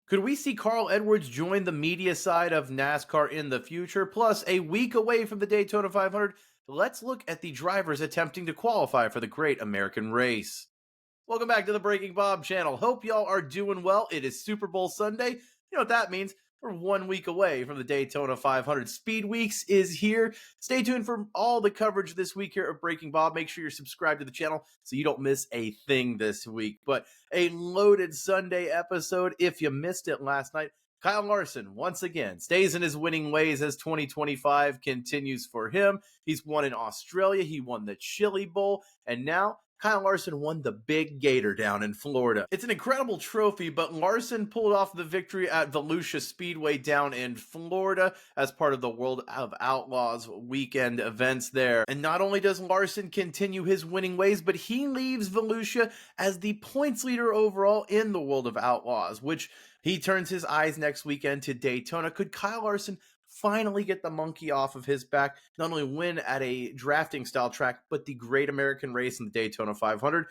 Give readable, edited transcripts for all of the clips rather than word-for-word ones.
Could we see Carl Edwards join the media side of NASCAR in the future? Plus, a week away from the Daytona 500, let's look at the drivers attempting to qualify for the Great American Race. Welcome back to the Breaking Bob channel. Hope y'all are doing well. It is Super Bowl Sunday. You know what that means? We're 1 week away from the Daytona 500. Speed Weeks is here. Stay tuned for all the coverage this week here at Breaking Bob. Make sure you're subscribed to the channel so you don't miss a thing this week. But a loaded Sunday episode. If you missed it last night, Kyle Larson, once again, stays in his winning ways as 2025 continues for him. He's won in Australia. He won the Chili Bowl. And now Kyle Larson won the big Gator down in Florida. It's an incredible trophy, but Larson pulled off the victory at Volusia Speedway down in Florida as part of the World of Outlaws weekend events there. And not only does Larson continue his winning ways, but he leaves Volusia as the points leader overall in the World of Outlaws, which he turns his eyes next weekend to Daytona. Could Kyle Larson finally get the monkey off of his back, not only win at a drafting style track, but the Great American Race in the Daytona 500?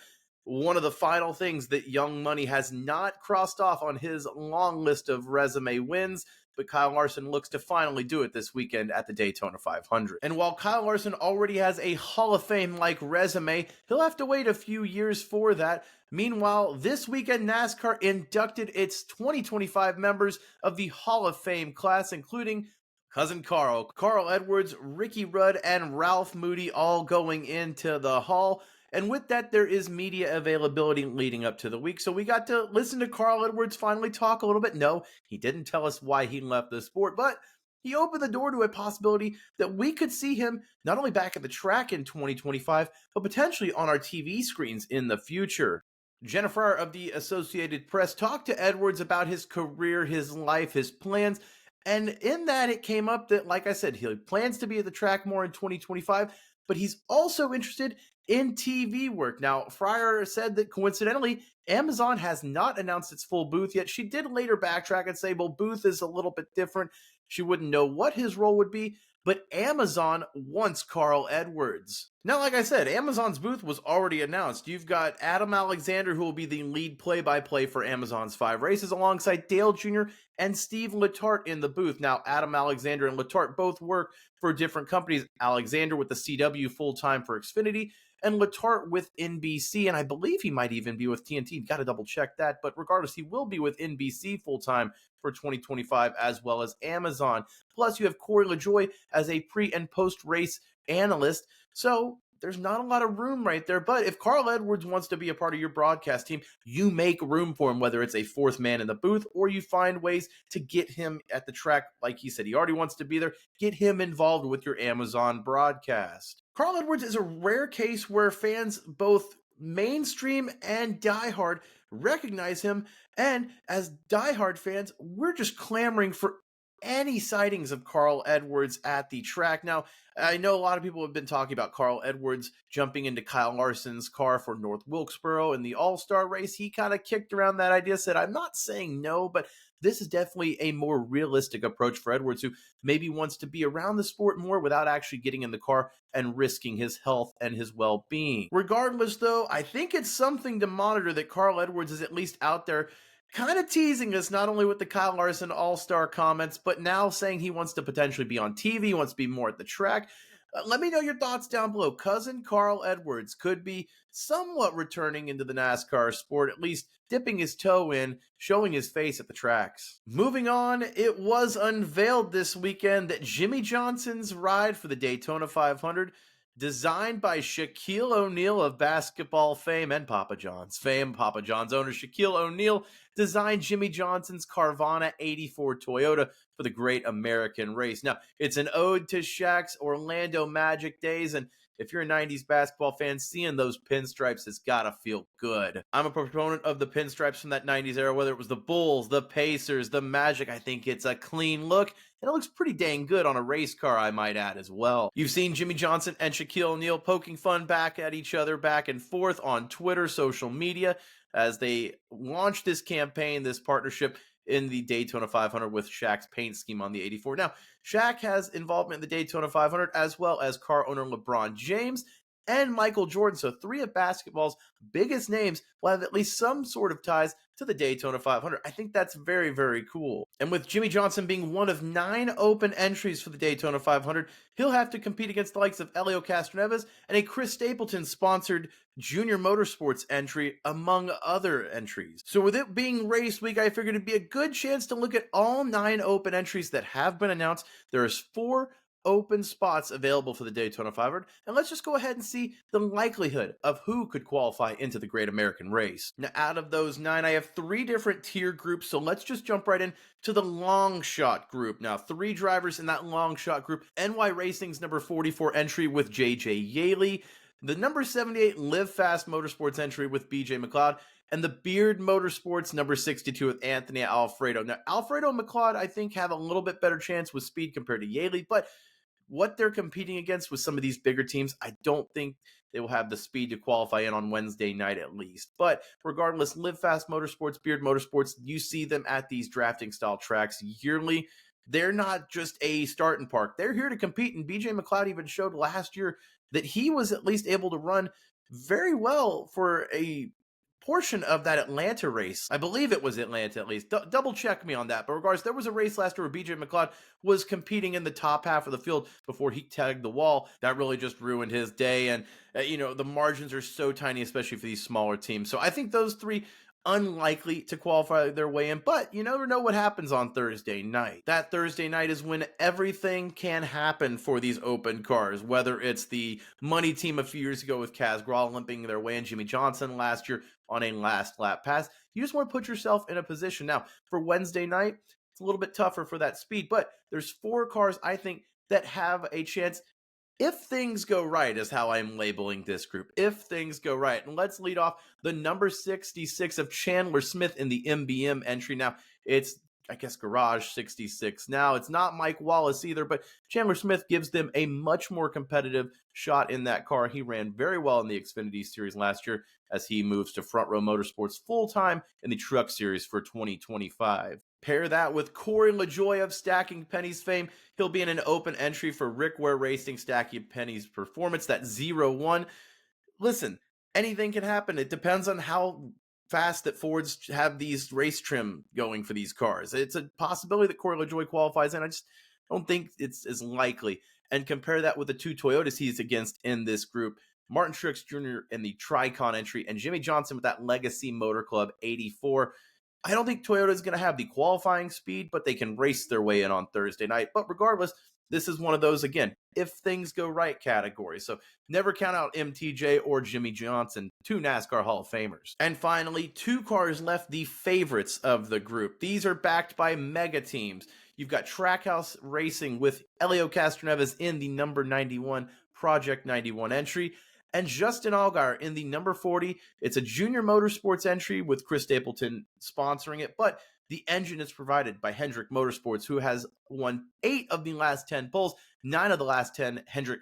One of the final things that Young Money has not crossed off on his long list of resume wins, but Kyle Larson looks to finally do it this weekend at the Daytona 500. And while Kyle Larson already has a Hall of Fame-like resume, he'll have to wait a few years for that. Meanwhile, this weekend, NASCAR inducted its 2025 members of the Hall of Fame class, including Cousin Carl, Carl Edwards, Ricky Rudd, and Ralph Moody all going into the Hall. And with that, there is media availability leading up to the week. So we got to listen to Carl Edwards finally talk a little bit. No, he didn't tell us why he left the sport, but he opened the door to a possibility that we could see him not only back at the track in 2025, but potentially on our TV screens in the future. Jennifer of the Associated Press talked to Edwards about his career, his life, his plans. And in that, it came up that, like I said, he plans to be at the track more in 2025, but he's also interested in TV work. Now, Fryer said that coincidentally, Amazon has not announced its full booth yet. She did later backtrack and say, well, booth is a little bit different. She wouldn't know what his role would be, but Amazon wants Carl Edwards. Now, like I said, Amazon's booth was already announced. You've got Adam Alexander, who will be the lead play-by-play for Amazon's 5 races, alongside Dale Jr. and Steve Letarte in the booth. Now, Adam Alexander and Letarte both work for different companies. Alexander with the CW full-time for Xfinity, and Letarte with NBC, and I believe he might even be with TNT. Got to double-check that, but regardless, he will be with NBC full-time for 2025, as well as Amazon. Plus, you have Corey LaJoie as a pre- and post-race analyst, so there's not a lot of room right there. But if Carl Edwards wants to be a part of your broadcast team, you make room for him, whether it's a fourth man in the booth or you find ways to get him at the track. Like he said, he already wants to be there. Get him involved with your Amazon broadcast. Carl Edwards is a rare case where fans, both mainstream and diehard, recognize him. And as diehard fans, we're just clamoring for any sightings of Carl Edwards at the track. Now, I know a lot of people have been talking about Carl Edwards jumping into Kyle Larson's car for North Wilkesboro in the All-Star race. He kind of kicked around that idea, said, I'm not saying no, but this is definitely a more realistic approach for Edwards, who maybe wants to be around the sport more without actually getting in the car and risking his health and his well-being. Regardless, though, I think it's something to monitor that Carl Edwards is at least out there kind of teasing us, not only with the Kyle Larson All-Star comments, but now saying he wants to potentially be on TV, wants to be more at the track. Let me know your thoughts down below. Cousin Carl Edwards could be somewhat returning into the NASCAR sport, at least dipping his toe in, showing his face at the tracks. Moving on, it was unveiled this weekend that Jimmie Johnson's ride for the Daytona 500, designed by Shaquille O'Neal of basketball fame and Papa John's fame. Papa John's owner Shaquille O'Neal designed Jimmie Johnson's Carvana 84 Toyota for the Great American Race. Now, it's an ode to Shaq's Orlando Magic days, and if you're a 90s basketball fan, seeing those pinstripes has got to feel good. I'm a proponent of the pinstripes from that 90s era, whether it was the Bulls, the Pacers, the Magic. I think it's a clean look, and it looks pretty dang good on a race car, I might add, as well. You've seen Jimmie Johnson and Shaquille O'Neal poking fun back at each other, back and forth on Twitter, social media, as they launched this campaign, this partnership in the Daytona 500 with Shaq's paint scheme on the 84. Now, Shaq has involvement in the Daytona 500 as well as car owner LeBron James. and Michael Jordan. So 3 of basketball's biggest names will have at least some sort of ties to the Daytona 500. I think that's very, very cool. And with Jimmie Johnson being one of 9 open entries for the Daytona 500, he'll have to compete against the likes of Helio Castroneves and a Chris Stapleton-sponsored Junior Motorsports entry, among other entries. So with it being race week, I figured it'd be a good chance to look at all 9 open entries that have been announced. There's 4 open spots available for the Daytona 500, and let's just go ahead and see the likelihood of who could qualify into the Great American Race. Now, out of those 9, I have 3 different tier groups, so let's just jump right in to the long shot group. Now, 3 drivers in that long shot group: NY Racing's number 44 entry with JJ Yaley, the number 78 Live Fast Motorsports entry with BJ McLeod, and the Beard Motorsports number 62 with Anthony Alfredo. Now, Alfredo and McLeod, I think, have a little bit better chance with speed compared to Yaley, but what they're competing against with some of these bigger teams, I don't think they will have the speed to qualify in on Wednesday night at least. But regardless, Live Fast Motorsports, Beard Motorsports, you see them at these drafting style tracks yearly. They're not just a start and park. They're here to compete, and BJ McLeod even showed last year that he was at least able to run very well for a portion of that Atlanta race. I believe it was Atlanta at least. Double check me on that. But regardless, there was a race last year where BJ McLeod was competing in the top half of the field before he tagged the wall. That really just ruined his day. And, the margins are so tiny, especially for these smaller teams. So I think those 3 unlikely to qualify their way in, but you never know what happens on Thursday night. That Thursday night is when everything can happen for these open cars, whether it's the money team a few years ago with Kaz Gralla limping their way in, Jimmie Johnson last year on a last lap pass. You just want to put yourself in a position. Now, for Wednesday night, it's a little bit tougher for that speed, but there's 4 cars, I think, that have a chance if things go right, is how I'm labeling this group. If things go right. And let's lead off the number 66 of Chandler Smith in the MBM entry. Now, it's, I guess, Garage 66 now. It's not Mike Wallace either, but Chandler Smith gives them a much more competitive shot in that car. He ran very well in the Xfinity Series last year as he moves to Front Row Motorsports full-time in the Truck Series for 2025. Pair that with Corey LaJoie of Stacking Pennies fame. He'll be in an open entry for Rick Ware Racing Stacking Pennies Performance, that 0-1. Listen, anything can happen. It depends on how fast that Fords have these race trim going for these cars. It's a possibility that Corey LaJoie qualifies in. I just don't think it's as likely. And compare that with the 2 Toyotas he's against in this group: Martin Truex Jr. in the Tricon entry and Jimmie Johnson with that Legacy Motor Club 84. I don't think Toyota is going to have the qualifying speed, but they can race their way in on Thursday night. But regardless, this is one of those, again, if things go right categories. So never count out MTJ or Jimmie Johnson, 2 NASCAR Hall of Famers. And finally, 2 cars left, the favorites of the group. These are backed by mega teams. You've got Trackhouse Racing with Helio Castroneves in the number 91 Project 91 entry, and Justin Allgaier in the number 40. It's a Junior Motorsports entry with Chris Stapleton sponsoring it, but the engine is provided by Hendrick Motorsports, who has won 8 of the last 10 polls, 9 of the last 10 Hendrick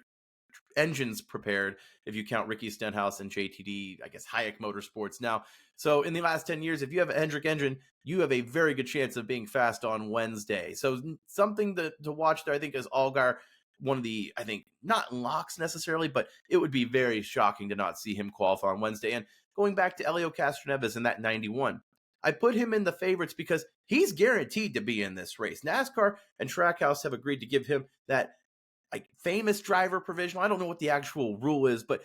engines prepared, if you count Ricky Stenhouse and JTD, I guess, Hayek Motorsports now. So in the last 10 years, if you have a Hendrick engine, you have a very good chance of being fast on Wednesday. So something to watch there, I think, is Allgaier. One of the, I think, not locks necessarily, but it would be very shocking to not see him qualify on Wednesday. And going back to Helio Castroneves in that 91, I put him in the favorites because he's guaranteed to be in this race. NASCAR and Trackhouse have agreed to give him that famous driver provisional. I don't know what the actual rule is, but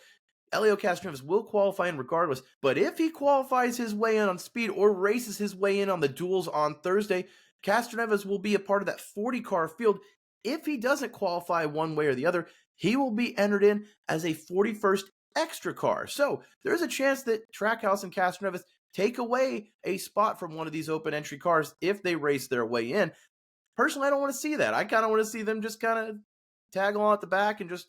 Helio Castroneves will qualify in regardless. But if he qualifies his way in on speed or races his way in on the duels on Thursday, Castroneves will be a part of that 40-car field. If he doesn't qualify one way or the other, he will be entered in as a 41st extra car. So there's a chance that Trackhouse and Castroneves take away a spot from one of these open entry cars if they race their way in. Personally, I don't want to see that. I kind of want to see them just kind of tag along at the back and just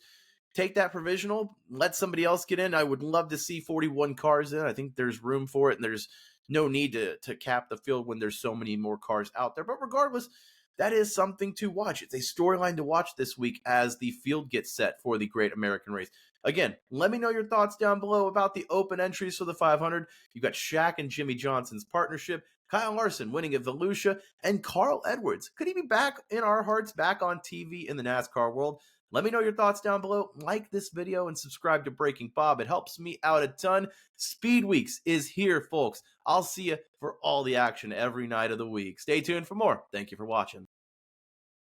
take that provisional, let somebody else get in. I would love to see 41 cars in. I think there's room for it, and there's no need to cap the field when there's so many more cars out there. But regardless, that is something to watch. It's a storyline to watch this week as the field gets set for the Great American Race. Again, let me know your thoughts down below about the open entries for the 500. You've got Shaq and Jimmie Johnson's partnership. Kyle Larson winning at Volusia, and Carl Edwards. Could he be back in our hearts, back on TV in the NASCAR world? Let me know your thoughts down below. Like this video and subscribe to Breaking Bob. It helps me out a ton. Speed Weeks is here, folks. I'll see you for all the action every night of the week. Stay tuned for more. Thank you for watching.